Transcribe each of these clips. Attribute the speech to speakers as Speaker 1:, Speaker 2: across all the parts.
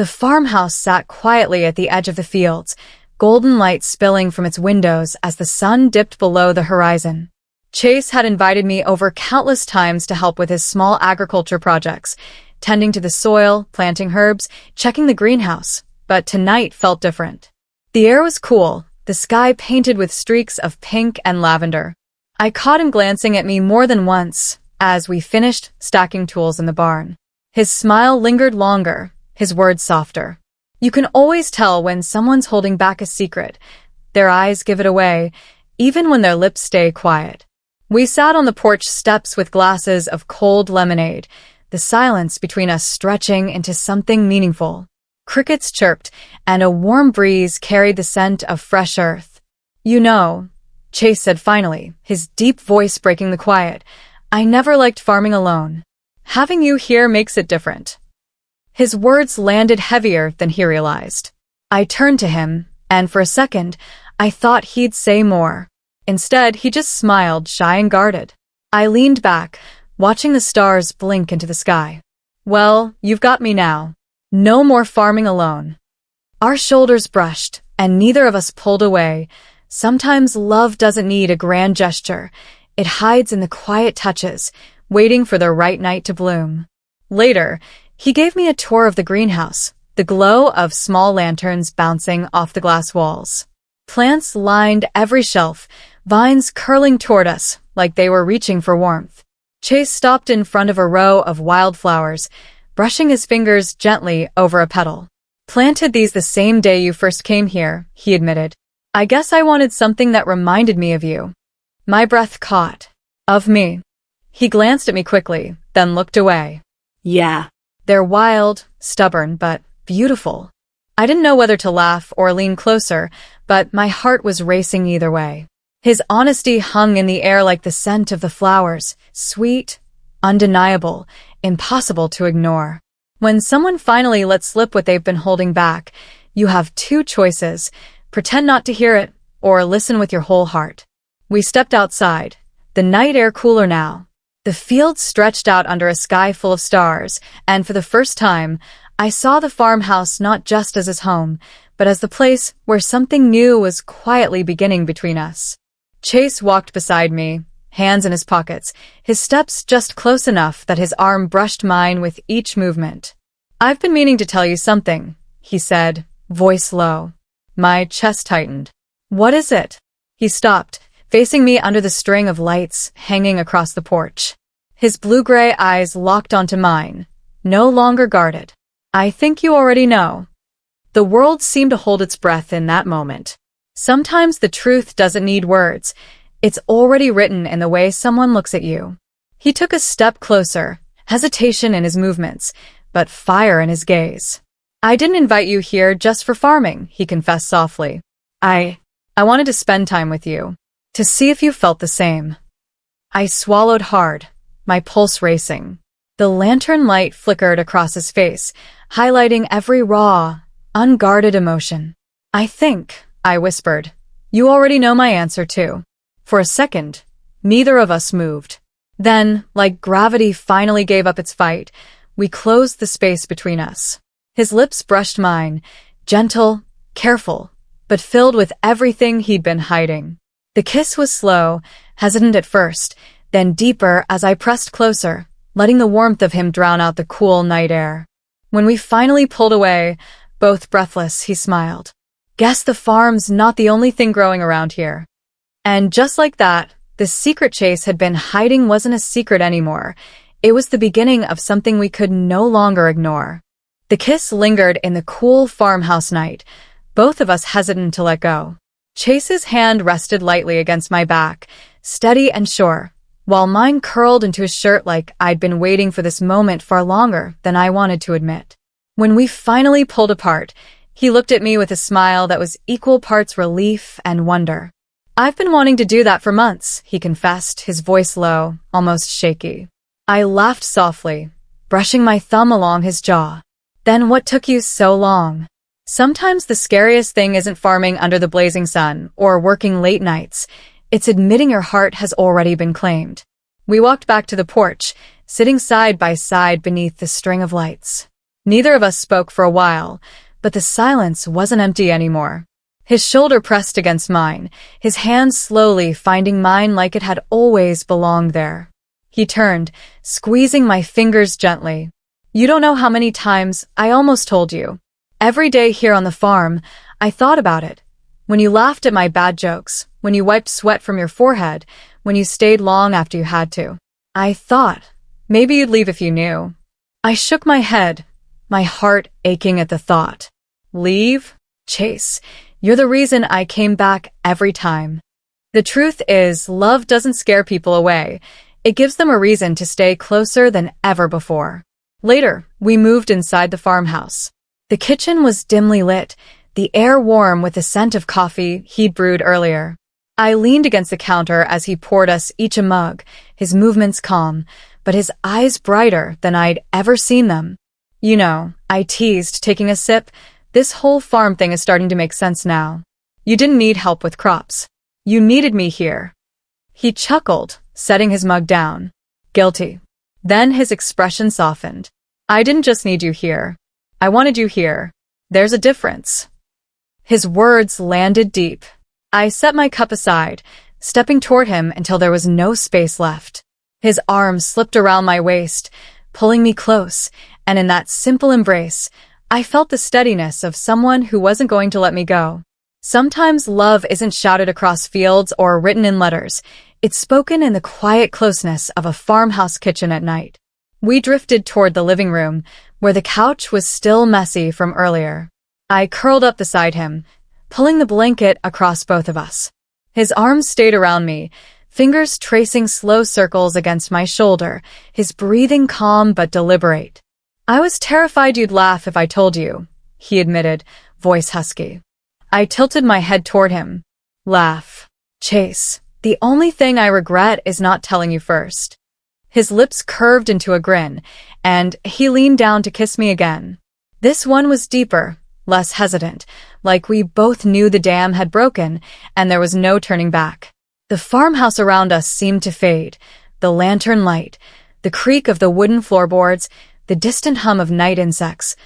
Speaker 1: The farmhouse sat quietly at the edge of the fields, golden light spilling from its windows as the sun dipped below the horizon. Chase had invited me over countless times to help with his small agriculture projects, tending to the soil, planting herbs, checking the greenhouse, but tonight felt different. The air was cool, the sky painted with streaks of pink and lavender. I caught him glancing at me more than once as we finished stacking tools in the barn. His smile lingered longer, his words softer. You can always tell when someone's holding back a secret. Their eyes give it away, even when their lips stay quiet. We sat on the porch steps with glasses of cold lemonade, the silence between us stretching into something meaningful. Crickets chirped, and a warm breeze carried the scent of fresh earth. "You know," Chase said finally, his deep voice breaking the quiet, "I never liked farming alone. Having you here makes it different." His words landed heavier than he realized. I turned to him, and for a second, I thought he'd say more. Instead, he just smiled, shy and guarded. I leaned back, watching the stars blink into the sky. "Well, you've got me now. No more farming alone." Our shoulders brushed, and neither of us pulled away. Sometimes love doesn't need a grand gesture. It hides in the quiet touches, waiting for the right night to bloom. Later, he gave me a tour of the greenhouse, the glow of small lanterns bouncing off the glass walls. Plants lined every shelf, vines curling toward us like they were reaching for warmth. Chase stopped in front of a row of wildflowers, brushing his fingers gently over a petal. "Planted these the same day you first came here," he admitted. "I guess I wanted something that reminded me of you." My breath caught. "Of me?" He glanced at me quickly, then looked away.
Speaker 2: "Yeah.
Speaker 1: They're wild, stubborn, but beautiful." I didn't know whether to laugh or lean closer, but my heart was racing either way. His honesty hung in the air like the scent of the flowers, sweet, undeniable, impossible to ignore. When someone finally lets slip what they've been holding back, you have two choices: pretend not to hear it, or listen with your whole heart. We stepped outside, the night air cooler now. The field stretched out under a sky full of stars, and for the first time, I saw the farmhouse not just as his home, but as the place where something new was quietly beginning between us. Chase walked beside me, hands in his pockets, his steps just close enough that his arm brushed mine with each movement. "I've been meaning to tell you something," he said, voice low. My chest tightened. "What is it?" He stopped, facing me under the string of lights hanging across the porch. His blue-gray eyes locked onto mine, no longer guarded. "I think you already know." The world seemed to hold its breath in that moment. Sometimes the truth doesn't need words. It's already written in the way someone looks at you. He took a step closer, hesitation in his movements, but fire in his gaze. "I didn't invite you here just for farming," he confessed softly. I wanted to spend time with you, to see if you felt the same." I swallowed hard, my pulse racing. The lantern light flickered across his face, highlighting every raw, unguarded emotion. "I think," I whispered, "you already know my answer too." For a second, neither of us moved. Then, like gravity finally gave up its fight, we closed the space between us. His lips brushed mine, gentle, careful, but filled with everything he'd been hiding. The kiss was slow, hesitant at first, then deeper as I pressed closer, letting the warmth of him drown out the cool night air. When we finally pulled away, both breathless, he smiled. "Guess the farm's not the only thing growing around here." And just like that, the secret Chase had been hiding wasn't a secret anymore. It was the beginning of something we could no longer ignore. The kiss lingered in the cool farmhouse night, both of us hesitant to let go. Chase's hand rested lightly against my back, steady and sure, while mine curled into his shirt like I'd been waiting for this moment far longer than I wanted to admit. When we finally pulled apart, he looked at me with a smile that was equal parts relief and wonder. "I've been wanting to do that for months," he confessed, his voice low, almost shaky. I laughed softly, brushing my thumb along his jaw. "Then what took you so long?" Sometimes the scariest thing isn't farming under the blazing sun or working late nights. It's admitting your heart has already been claimed. We walked back to the porch, sitting side by side beneath the string of lights. Neither of us spoke for a while, but the silence wasn't empty anymore. His shoulder pressed against mine, his hand slowly finding mine like it had always belonged there. He turned, squeezing my fingers gently. You don't know how many times I almost told you. Every day here on the farm, I thought about it. When you laughed at my bad jokes, when you wiped sweat from your forehead, when you stayed long after you had to. I thought, maybe you'd leave if you knew. I shook my head, my heart aching at the thought. Leave? Chase, you're the reason I came back every time. The truth is, love doesn't scare people away. It gives them a reason to stay closer than ever before. Later, we moved inside the farmhouse. The kitchen was dimly lit, the air warm with the scent of coffee he'd brewed earlier. I leaned against the counter as he poured us each a mug, his movements calm, but his eyes brighter than I'd ever seen them. You know, I teased, taking a sip, this whole farm thing is starting to make sense now. You didn't need help with crops. You needed me here. He chuckled, setting his mug down. Guilty. Then his expression softened. I didn't just need you here. I wanted you here. There's a difference. His words landed deep. I set my cup aside, stepping toward him until there was no space left. His arms slipped around my waist, pulling me close, and in that simple embrace, I felt the steadiness of someone who wasn't going to let me go. Sometimes love isn't shouted across fields or written in letters. It's spoken in the quiet closeness of a farmhouse kitchen at night. We drifted toward the living room, where the couch was still messy from earlier. I curled up beside him, pulling the blanket across both of us. His arms stayed around me, fingers tracing slow circles against my shoulder, his breathing calm but deliberate. I was terrified you'd laugh if I told you, he admitted, voice husky. I tilted my head toward him. Laugh. Chase, the only thing I regret is not telling you first. His lips curved into a grin, and he leaned down to kiss me again. This one was deeper, less hesitant, like we both knew the dam had broken, and there was no turning back. The farmhouse around us seemed to fade, the lantern light, the creak of the wooden floorboards, the distant hum of night insects,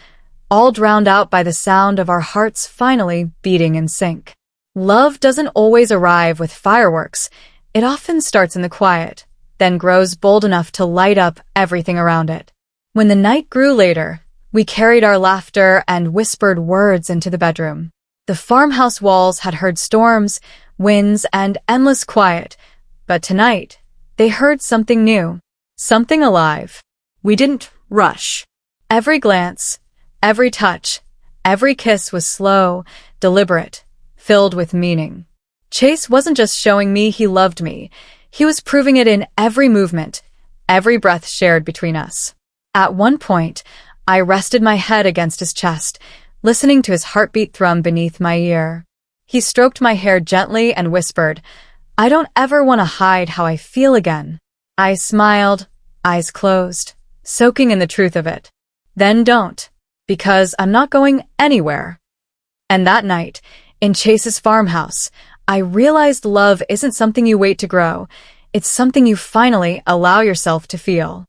Speaker 1: all drowned out by the sound of our hearts finally beating in sync. Love doesn't always arrive with fireworks. It often starts in the quiet, then grows bold enough to light up everything around it. When the night grew later, we carried our laughter and whispered words into the bedroom. The farmhouse walls had heard storms, winds, and endless quiet, but tonight, they heard something new, something alive. We didn't rush. Every glance, every touch, every kiss was slow, deliberate, filled with meaning. Chase wasn't just showing me he loved me. He was proving it in every movement, every breath shared between us. At one point, I rested my head against his chest, listening to his heartbeat thrum beneath my ear. He stroked my hair gently and whispered, I don't ever want to hide how I feel again. I smiled, eyes closed, soaking in the truth of it. Then don't, because I'm not going anywhere. And that night, in Chase's farmhouse, I realized love isn't something you wait to grow. It's something you finally allow yourself to feel.